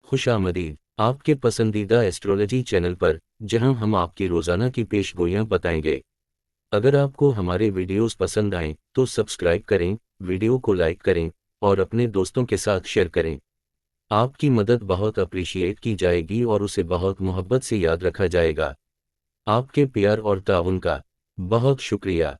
खुश आमदीद आपके पसंदीदा एस्ट्रोलॉजी चैनल पर, जहां हम आपकी रोजाना की पेशगोइयां बताएंगे। अगर आपको हमारे वीडियोस पसंद आएं तो सब्सक्राइब करें, वीडियो को लाइक करें और अपने दोस्तों के साथ शेयर करें। आपकी मदद बहुत अप्रिशिएट की जाएगी और उसे बहुत मोहब्बत से याद रखा जाएगा। आपके प्यार और ताउन का बहुत शुक्रिया।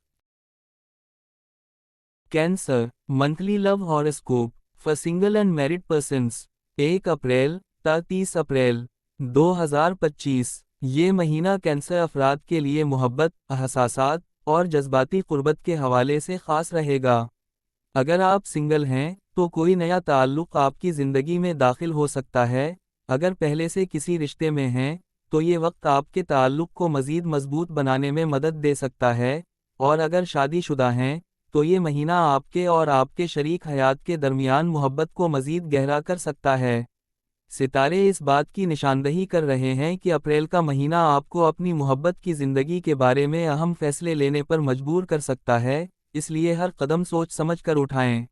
Cancer monthly love horoscope for single and married persons 1 अप्रैल ता 30 अप्रैल 2025। ये महीना कैंसर अफराद के लिए मोहब्बत, एहसासात और जज्बाती कुर्बत के हवाले से खास रहेगा। अगर आप सिंगल हैं तो कोई नया ताल्लुक़ आपकी ज़िंदगी में दाखिल हो सकता है। अगर पहले से किसी रिश्ते में हैं तो ये वक्त आपके ताल्लुक़ को मज़ीद मजबूत बनाने में मदद दे सकता है। और अगर शादीशुदा हैं तो ये महीना आपके और आपके शरीक हयात के दरमियान मोहब्बत को मज़ीद गहरा कर सकता है। सितारे इस बात की निशानदही कर रहे हैं कि अप्रैल का महीना आपको अपनी मोहब्बत की ज़िंदगी के बारे में अहम फैसले लेने पर मजबूर कर सकता है, इसलिए हर कदम सोच समझ कर उठाएं।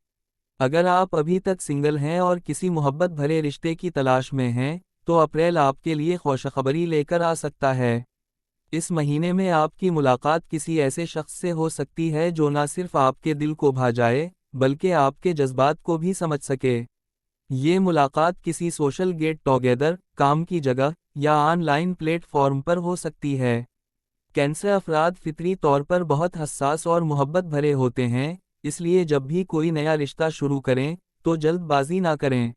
अगर आप अभी तक सिंगल हैं और किसी मोहब्बत भरे रिश्ते की तलाश में हैं, तो अप्रैल आपके लिए खुशखबरी लेकर आ सकता है। इस महीने में आपकी मुलाकात किसी ऐसे शख्स से हो सकती है जो न सिर्फ आपके दिल को भा जाए, बल्कि आपके जज्बात को भी समझ सके। ये मुलाकात किसी सोशल गेट टुगेदर, काम की जगह या ऑनलाइन प्लेटफॉर्म पर हो सकती है। कैंसर अफराद फितरी तौर पर बहुत हसास और मोहब्बत भरे होते हैं, इसलिए जब भी कोई नया रिश्ता शुरू करें तो जल्दबाजी ना करें।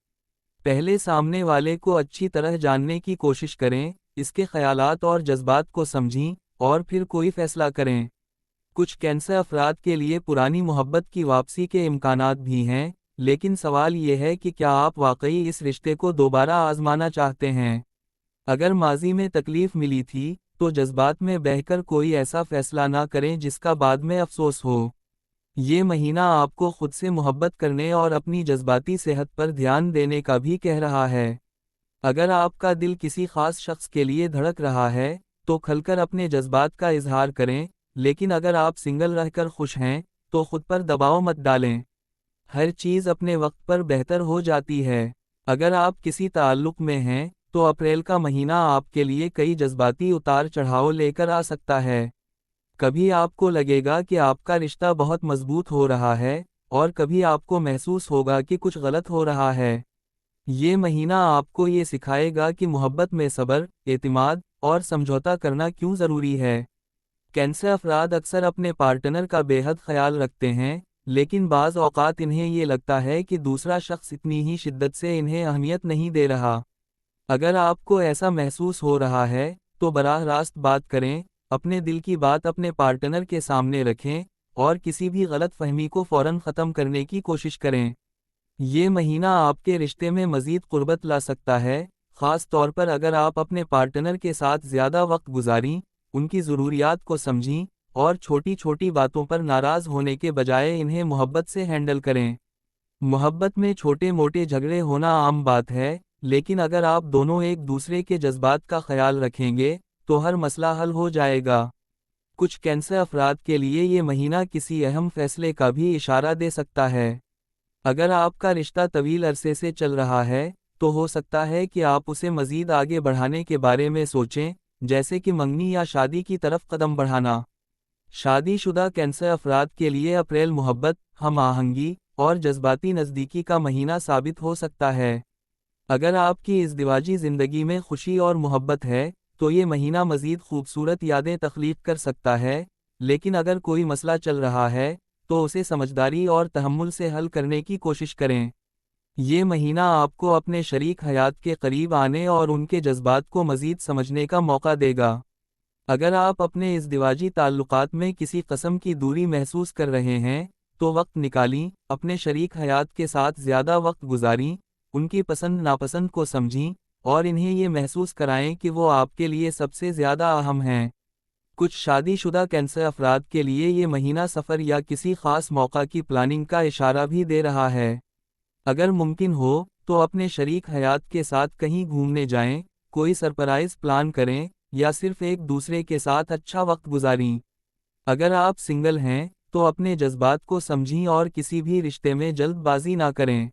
पहले सामने वाले को अच्छी तरह जानने की कोशिश करें, इसके ख्यालात और जज्बात को समझें और फिर कोई फैसला करें। कुछ कैंसर अफराद के लिए पुरानी मोहब्बत की वापसी के इम्कानात भी हैं, लेकिन सवाल ये है कि क्या आप वाकई इस रिश्ते को दोबारा आजमाना चाहते हैं। अगर माजी में तकलीफ मिली थी तो जज्बात में बहकर कोई ऐसा फैसला ना करें जिसका बाद में अफसोस हो। ये महीना आपको खुद से मोहब्बत करने और अपनी जज्बाती सेहत पर ध्यान देने का भी कह रहा है। अगर आपका दिल किसी खास शख्स के लिए धड़क रहा है तो खुलकर अपने जज्बात का इजहार करें, लेकिन अगर आप सिंगल रहकर खुश हैं तो खुद पर दबाव मत डालें। हर चीज़ अपने वक्त पर बेहतर हो जाती है। अगर आप किसी ताल्लुक़ में हैं तो अप्रैल का महीना आपके लिए कई जज्बाती उतार चढ़ाव लेकर आ सकता है। कभी आपको लगेगा कि आपका रिश्ता बहुत मजबूत हो रहा है और कभी आपको महसूस होगा कि कुछ गलत हो रहा है। ये महीना आपको ये सिखाएगा कि मोहब्बत में सब्र, एतमाद और समझौता करना क्यों ज़रूरी है। कैंसर अफराद अक्सर अपने पार्टनर का बेहद ख्याल रखते हैं, लेकिन बाज़ औक़ात इन्हें ये लगता है कि दूसरा शख्स इतनी ही शिद्दत से इन्हें अहमियत नहीं दे रहा। अगर आपको ऐसा महसूस हो रहा है तो बराह रास्त बात करें, अपने दिल की बात अपने पार्टनर के सामने रखें और किसी भी गलत फहमी को फ़ौरन ख़त्म करने की कोशिश करें। ये महीना आपके रिश्ते में मज़ीद क़ुर्बत ला सकता है, ख़ास तौर पर अगर आप अपने पार्टनर के साथ ज़्यादा वक्त गुजारें, उनकी ज़रूरियात को समझें और छोटी छोटी बातों पर नाराज़ होने के बजाय इन्हें मोहब्बत से हैंडल करें। मोहब्बत में छोटे मोटे झगड़े होना आम बात है, लेकिन अगर आप दोनों एक दूसरे के जज्बात का ख्याल रखेंगे तो हर मसला हल हो जाएगा। कुछ कैंसर अफराद के लिए ये महीना किसी अहम फैसले का भी इशारा दे सकता है। अगर आपका रिश्ता तवील अरसे से चल रहा है तो हो सकता है कि आप उसे मज़ीद आगे बढ़ाने के बारे में सोचें, जैसे कि मंगनी या शादी की तरफ कदम बढ़ाना। शादीशुदा कैंसर अफराद के लिए अप्रैल मोहब्बत, हम आहंगी और जज्बाती नज़दीकी का महीना साबित हो सकता है। अगर आपकी इज़दिवाजी ज़िंदगी में खुशी और मोहब्बत है तो ये महीना मज़ीद खूबसूरत यादें तख्लीक कर सकता है, लेकिन अगर कोई मसला चल रहा है तो उसे समझदारी और तहम्मुल से हल करने की कोशिश करें। ये महीना आपको अपने शरीक हयात के करीब आने और उनके जज्बात को मज़ीद समझने का मौका देगा। अगर आप अपने इज़दिवाजी ताल्लुकात में किसी किस्म की दूरी महसूस कर रहे हैं तो वक्त निकालें, अपने शरीक हयात के साथ ज़्यादा वक्त गुजारें, उनकी पसंद नापसंद को समझें और इन्हें ये महसूस कराएं कि वो आपके लिए सबसे ज़्यादा अहम हैं। कुछ शादीशुदा कैंसर अफराद के लिए ये महीना सफ़र या किसी ख़ास मौका की प्लानिंग का इशारा भी दे रहा है। अगर मुमकिन हो तो अपने शरीक हयात के साथ कहीं घूमने जाएं, कोई सरप्राइज़ प्लान करें या सिर्फ एक दूसरे के साथ अच्छा वक्त गुजारें। अगर आप सिंगल हैं तो अपने जज्बात को समझें और किसी भी रिश्ते में जल्दबाजी ना करें।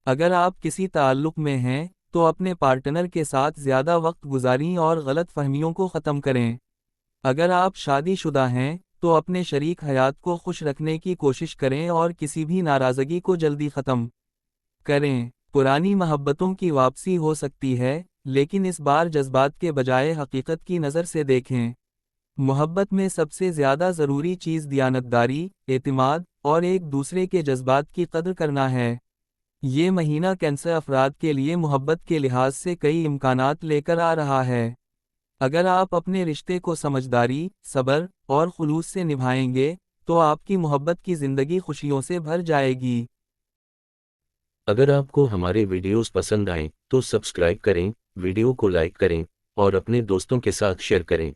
अगर आप किसी ताल्लुक़ में हैं تو اپنے پارٹنر کے ساتھ زیادہ وقت گزاریں اور غلط فہمیوں کو ختم کریں۔ اگر آپ شادی شدہ ہیں تو اپنے شریک حیات کو خوش رکھنے کی کوشش کریں اور کسی بھی ناراضگی کو جلدی ختم کریں۔ پرانی محبتوں کی واپسی ہو سکتی ہے، لیکن اس بار جذبات کے بجائے حقیقت کی نظر سے دیکھیں۔ محبت میں سب سے زیادہ ضروری چیز دیانتداری، اعتماد اور ایک دوسرے کے جذبات کی قدر کرنا ہے۔ یہ مہینہ کینسر افراد کے لیے محبت کے لحاظ سے کئی امکانات لے کر آ رہا ہے۔ اگر آپ اپنے رشتے کو سمجھداری، صبر اور خلوص سے نبھائیں گے، تو آپ کی محبت کی زندگی خوشیوں سے بھر جائے گی۔ اگر آپ کو ہمارے ویڈیوز پسند آئیں تو سبسکرائب کریں، ویڈیو کو لائک کریں اور اپنے دوستوں کے ساتھ شیئر کریں۔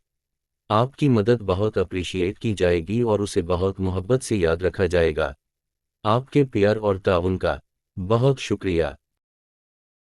آپ کی مدد بہت اپریشیٹ کی جائے گی اور اسے بہت محبت سے یاد رکھا جائے گا۔ آپ کے پیار اور تعاون کا بہت شکریہ۔